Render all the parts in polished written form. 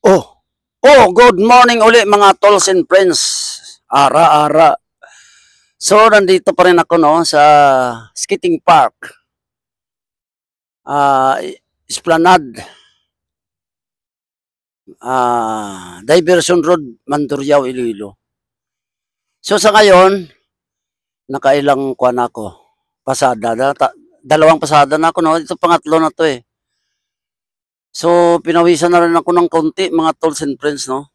Good morning uli mga tolls and friends. Ara-ara. So, nandito pa rin ako no sa skating park. Esplanade. Diversion Road, Mandurriao, Iloilo. So, sa ngayon, nakailang kuan ako. Pasada. Dalawang pasada na ako no. Ito pangatlo na to eh. So, pinawisan na rin ako ng konti mga tolls and friends no.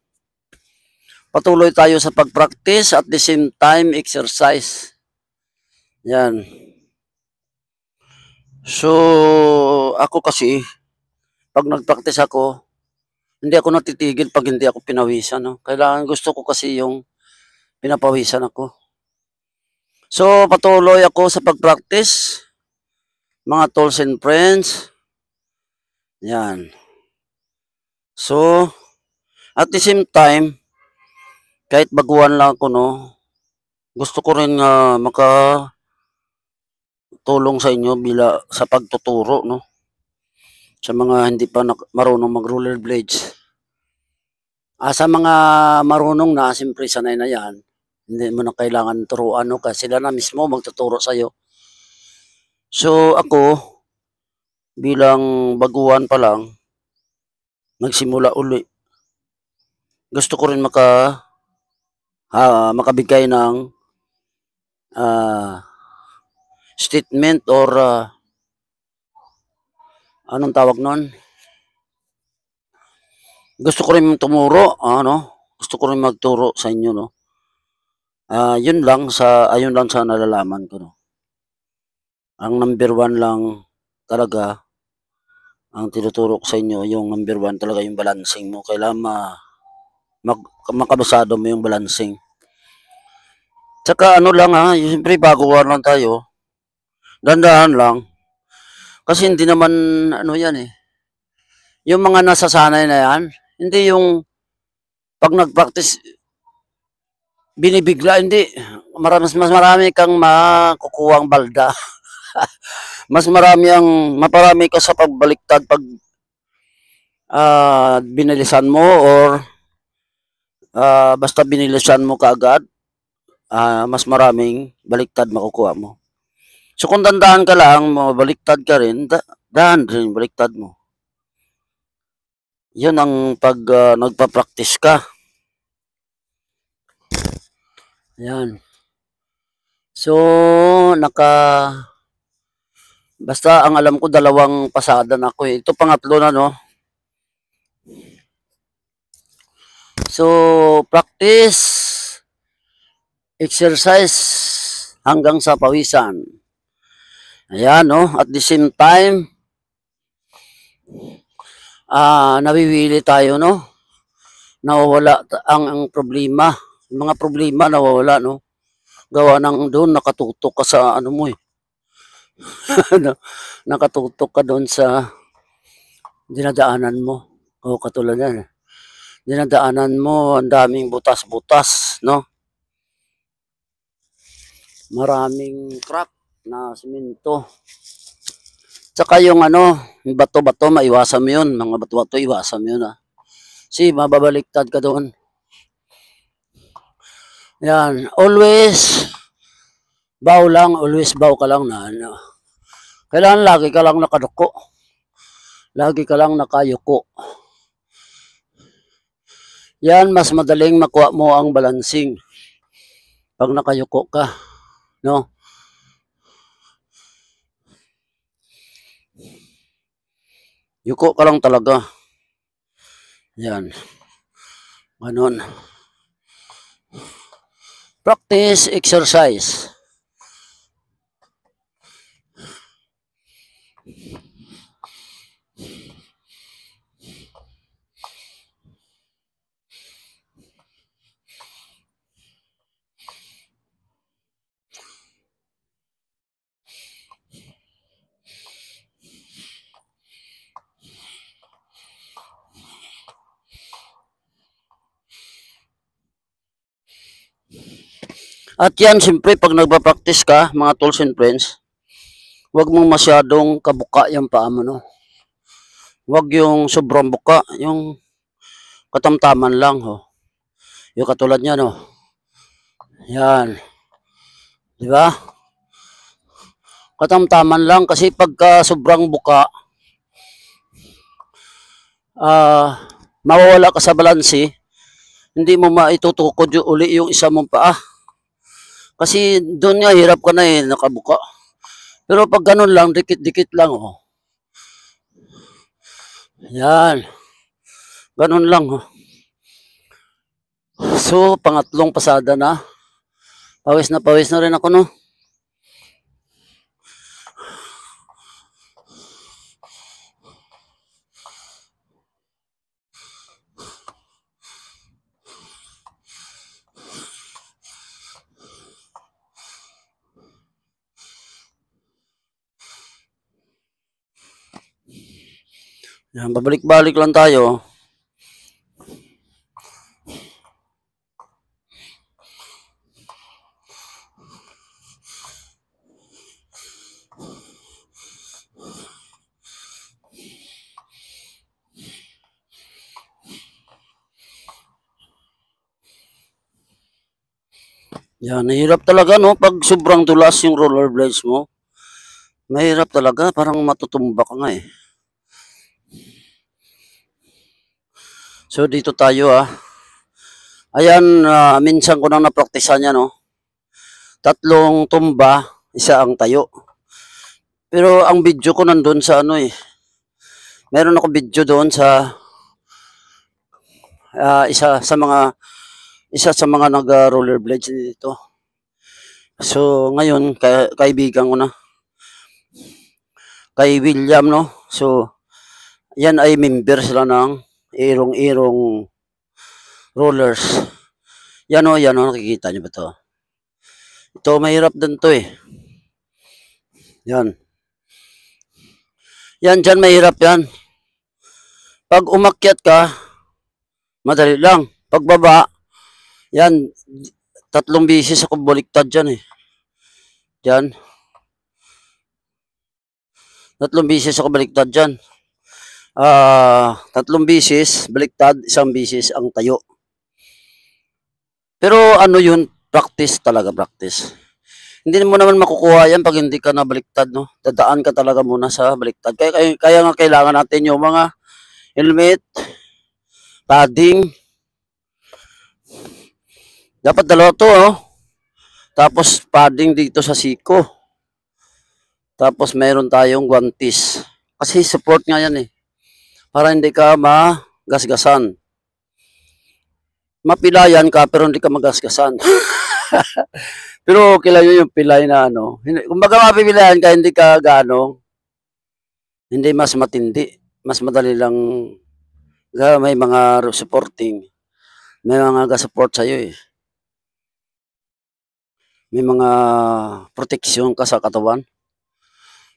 Patuloy tayo sa pag-practice at the same time exercise. Yan. So, ako kasi, pag nag-practice ako, hindi ako natitigil pag hindi ako pinawisan. No? Kailangan gusto ko kasi yung pinapawisan ako. So, patuloy ako sa pag-practice, mga tolls and friends. Yan. So, at the same time, kahit baguhan lang ako, no, gusto ko rin makatulong sa inyo sa pagtuturo, no, sa mga hindi pa marunong mag-rollerblades. Sa mga marunong na, siyempre sanay na yan. Hindi mo na kailangan turuan, no, kasi sila na mismo magtuturo sa'yo. So, ako, bilang baguhan pa lang, nagsimula uli. Gusto ko rin makabigay ng statement or anong tawag nun? Gusto ko rin tumuro, gusto ko rin magturo sa inyo, no. Ayun lang sa nalalaman ko, no. Ang number one lang talaga ang tinuturo ko sa inyo, yung number one talaga yung balancing mo. Kailangan makabasado mo yung balancing. Tsaka siyempre baguhan lang tayo. Dandahan lang. Kasi hindi naman yan eh. Yung mga nasasanay na yan, hindi yung pag nag-practice binibigla, hindi. Mas marami kang makukuhang balda. Mas maparami ka sa pagbaliktad pag binilisan mo or basta binilisan mo kaagad, mas maraming baliktad makukuha mo. So kung dandahan ka lang, baliktad ka rin, dahan rin baliktad mo. Yun ang pag nagpa-practice ka. Yan. So, basta ang alam ko dalawang pasada na ako eh. Ito pangatlo na, no. So, practice, exercise hanggang sa pawisan. Ayan, no. At the same time, nawiwili tayo, no. Nawawala ang problema. Yung mga problema nawawala, no. Gawa ng doon, nakatutok ka sa mo eh. Nakatutok ka doon sa dinadaanan mo. O katulad yan. Dinadaanan mo, ang daming butas-butas, no? Maraming crack na simento. Tsaka yung bato-bato, maiwasan mo yun. Mga bato-bato, iwasan mo yun. Kasi mababaliktad ka doon. Yan. Always bow ka lang na kailangan lagi ka lang nakaduko. Lagi ka lang nakayuko. Yan, mas madaling makuha mo ang balancing pag nakayuko ka, no? Yuko ka lang talaga. Yan. Ganon. Practice, exercise. At yan, siyempre, pag nagpa-practice ka, mga tools and friends, huwag mong masyadong kabuka yung paa mo, no? Huwag yung sobrang buka, yung Katamtaman lang, oh. Yung katulad niyan, oh. Yan. Di ba? Katamtaman lang kasi pagka sobrang buka, mawawala ka sa balanse, hindi mo maitutukod yung uli yung isa mong paa. Kasi doon nga hirap ka na eh, nakabuka. Pero pag ganun lang, dikit-dikit lang, oh. Yan. Ganun lang, oh. So, pangatlong pasada na. Pawis na rin ako, no? Yan, babalik-balik lang tayo. Yan, nahirap talaga, no? Pag sobrang dulas yung rollerblades mo, mahirap talaga. Parang matutumba ka nga, eh. So, dito tayo, ah. Ayan, minsan ko nang napraktisan yan, no? 3 tumba, isa ang tayo. Pero ang video ko nandun sa ano, eh. Meron ako video doon sa isa sa mga nag-rollerblades dito. So, ngayon, kaibigan ko na. Kay William, no? So, yan ay member sila ng Irong-Irong Rollers. Yan o, nakikita nyo ba to? Ito, mahirap din to eh. Yan. Yan, dyan mahirap yan. Pag umakyat ka, madali lang. Pagbaba, yan, 3 bisis ako baliktad dyan eh. Dyan. 3 bisis ako baliktad dyan. 3 bisis, baliktad, 1 bisis ang tayo. Pero ano yun, practice talaga, practice. Hindi mo naman makukuha yan pag hindi ka nabaliktad, no? Dadaan ka talaga muna sa baliktad. Kaya nga kailangan natin yung mga helmet, padding. Dapat 2 to, oh. Tapos padding dito sa siko. Tapos meron tayong guantes. Kasi support nga yan eh. Para hindi ka magasgasan. Mapilayan ka pero hindi ka magasgasan. Pero okay lang yun yung pilay na ano. Kung baga mapipilayan ka, hindi ka gaano, hindi mas matindi. Mas madali lang, may mga supporting. May mga support sa'yo eh. May mga proteksyon ka sa katawan.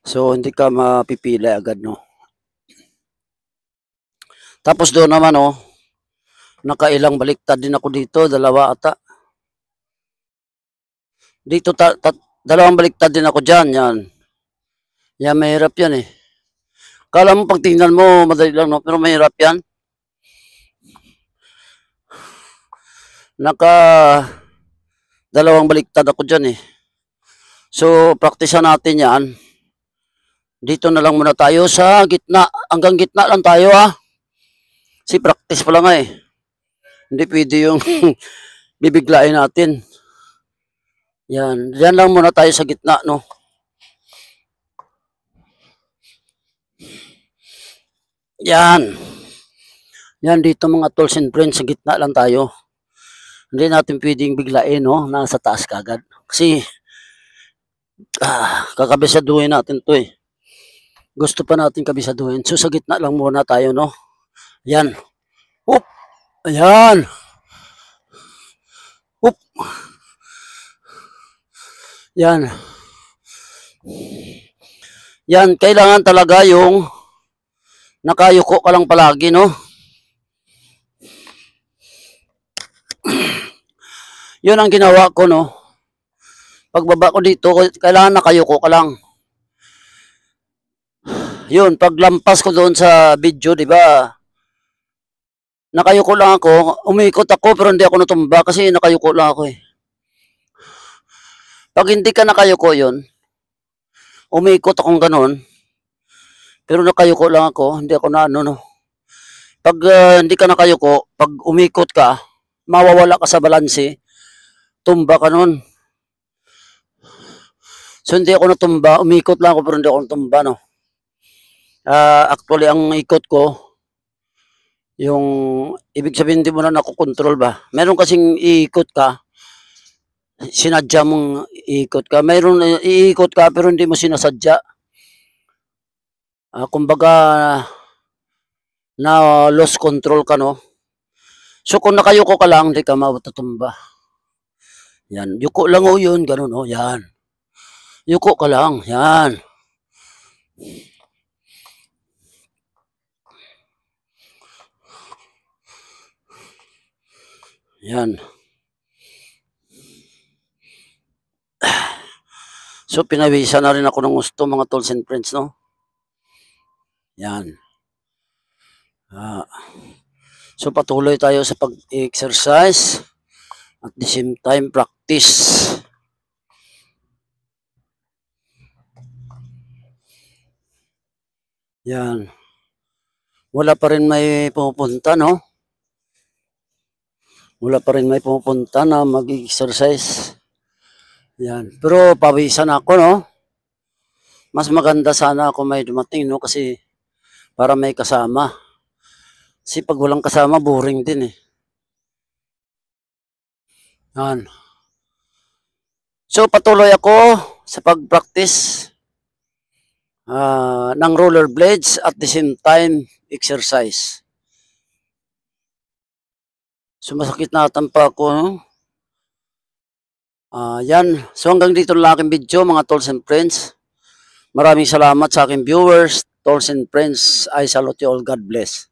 So, hindi ka mapipilay agad, no? Tapos doon naman, oh, nakailang baliktad din ako dito, 2 ata. Dito, 2 baliktad din ako dyan, yan. Yan, mahirap yan eh. Kala mo pag tingnan mo, madali lang, no? Pero mahirap yan. Naka 2 baliktad ako dyan eh. So, praktisan natin yan. Dito na lang muna tayo sa gitna. Hanggang gitna lang tayo ah. Kasi practice pa lang nga eh. Hindi pwede yung bibiglain natin. Yan. Yan lang muna tayo sa gitna, no? Yan. Yan dito mga tools and friends, sa gitna lang tayo. Hindi natin pwedeng biglain, no? Nasa taas kagad. Kasi, kakabisaduhin natin to eh. Gusto pa natin kabisaduhin. So, sa gitna lang muna tayo, no? Yan. Oop! Ayan! Oop! Yan. Yan, kailangan talaga yung nakayuko ka lang palagi, no? Yun ang ginawa ko, no? Pagbaba ko dito, kailangan nakayuko ka lang. Yun, paglampas ko doon sa video, di ba? Nakayuko lang ako, umikot ako pero hindi ako natumba kasi nakayuko lang ako eh. Pag hindi ka nakayuko yun, umikot akong ganun, pero nakayuko lang ako, hindi ako na ano no. Pag hindi ka nakayuko, pag umikot ka, mawawala ka sa balanse, tumba ka nun. So hindi ako natumba, umikot lang ako pero hindi ako natumba no. Actually ang ikot ko, yung ibig sabihin hindi mo na nakokontrol ba. Meron kasing iikot ka, sinadya mong iikot ka. Mayroon iikot ka pero hindi mo sinasadya. Kumbaga na lost control ka no. So kung nakayuko ka lang, hindi ka matutumba. Yan, yuko lang o yun, ganun o, yan. Yuko ka lang, yan. Yan. So pinawisan na rin ako ng gusto mga tools and friends no. Yan. So patuloy tayo sa pag-exercise at the same time practice. Yan. Wala pa rin may pupunta no. Wala pa rin may pupunta na mag-exercise. Yan. Pero pawisan ako no. Mas maganda sana ako may dumating no kasi para may kasama. Kasi pag walang kasama, boring din eh. Yan. So patuloy ako sa pag-practice ng rollerblades at the same time exercise. So masakit na tampa ako. No? Yan. So hanggang dito lang aking video mga tools and friends. Maraming salamat sa aking viewers, tools and friends. I salute you all. God bless.